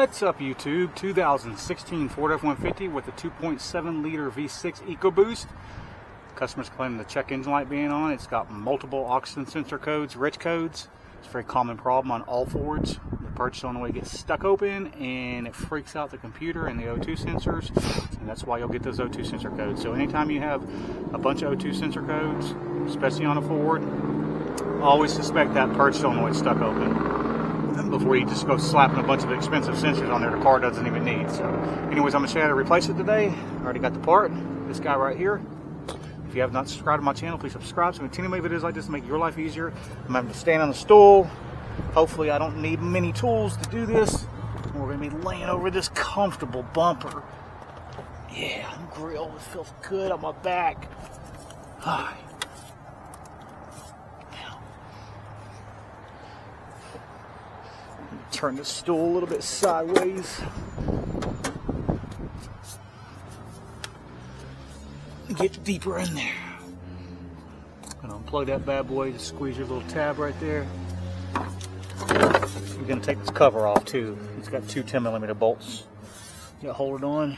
What's up, YouTube? 2016 Ford F-150 with a 2.7 liter V6 EcoBoost. Customers complaining the check engine light being on. It's got multiple oxygen sensor codes, rich codes. It's a very common problem on all Fords. The purge solenoid gets stuck open and it freaks out the computer and the O2 sensors, and that's why you'll get those O2 sensor codes. So anytime you have a bunch of O2 sensor codes, especially on a Ford, always suspect that purge solenoid stuck open before you just go slapping a bunch of expensive sensors on there the car doesn't even need. So anyways, I'm going to show you how to replace it today. I already got the part, this guy right here. If you have not subscribed to my channel, please subscribe. So I'm continuing to make videos like this to make your life easier. I'm having to stand on the stool. Hopefully I don't need many tools to do this. We're going to be laying over this comfortable bumper. Yeah, the grill feels good on my back. Hi. Turn the stool a little bit sideways. Get deeper in there. Gonna unplug that bad boy, just squeeze your little tab right there. We're gonna take this cover off too. It's got two 10mm bolts. You gotta hold it on.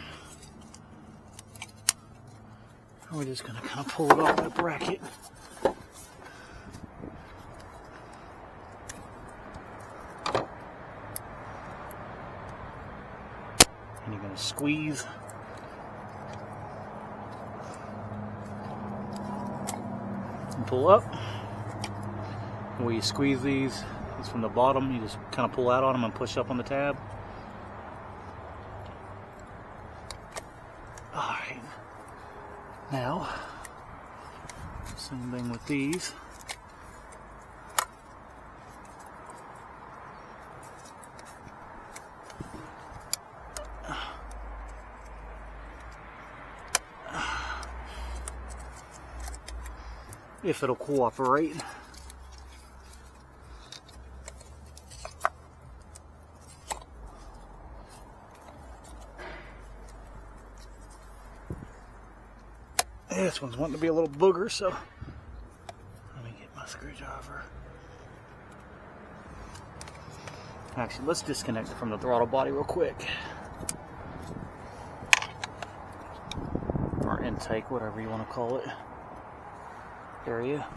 We're just gonna kind of pull it off that bracket. And you're going to squeeze. And pull up. And where you squeeze these, it's from the bottom. You just kind of pull out on them and push up on the tab. Alright. Now, same thing with these. If it'll cooperate. This one's wanting to be a little booger, so let me get my screwdriver. Actually, let's disconnect it from the throttle body real quick. Or intake, whatever you want to call it. Area.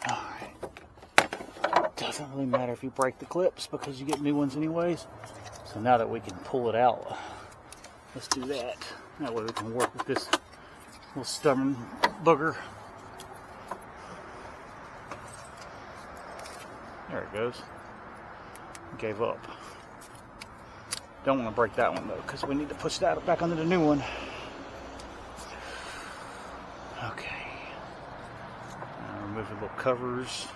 Alright. Doesn't really matter if you break the clips because you get new ones anyways. So now that we can pull it out, let's do that. That way we can work with this little stubborn booger. There it goes. Gave up. Don't want to break that one though, because we need to push that back under the new one. Okay. Now remove the little covers.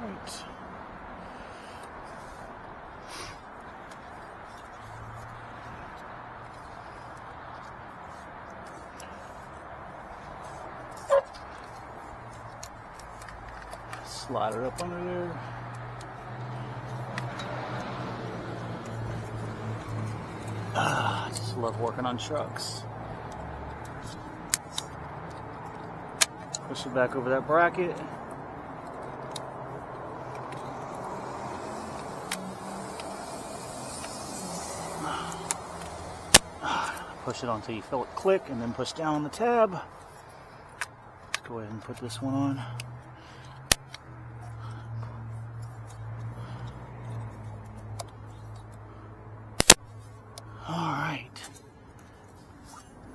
Alright. Slide it up under there. I just love working on trucks. Push it back over that bracket. Push it on until you feel it click, and then push down on the tab. Let's go ahead and put this one on. Alright,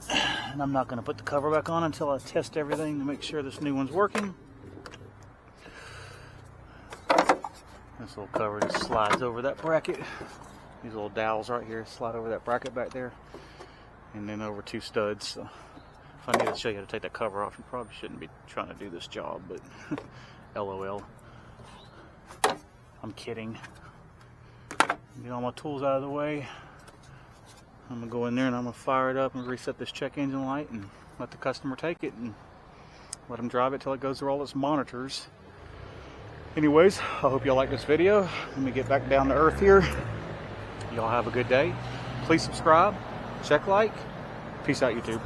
and I'm not going to put the cover back on until I test everything to make sure this new one's working. This little cover just slides over that bracket. These little dowels right here slide over that bracket back there, and then over two studs. So if I need to show you how to take that cover off, you probably shouldn't be trying to do this job, but LOL. I'm kidding. Get all my tools out of the way. I'm gonna go in there and I'm gonna fire it up and reset this check engine light, and let the customer take it and let them drive it till it goes through all its monitors. Anyways, I hope y'all like this video. Let me get back down to earth here. Y'all have a good day. Please subscribe, check like. Peace out, YouTube.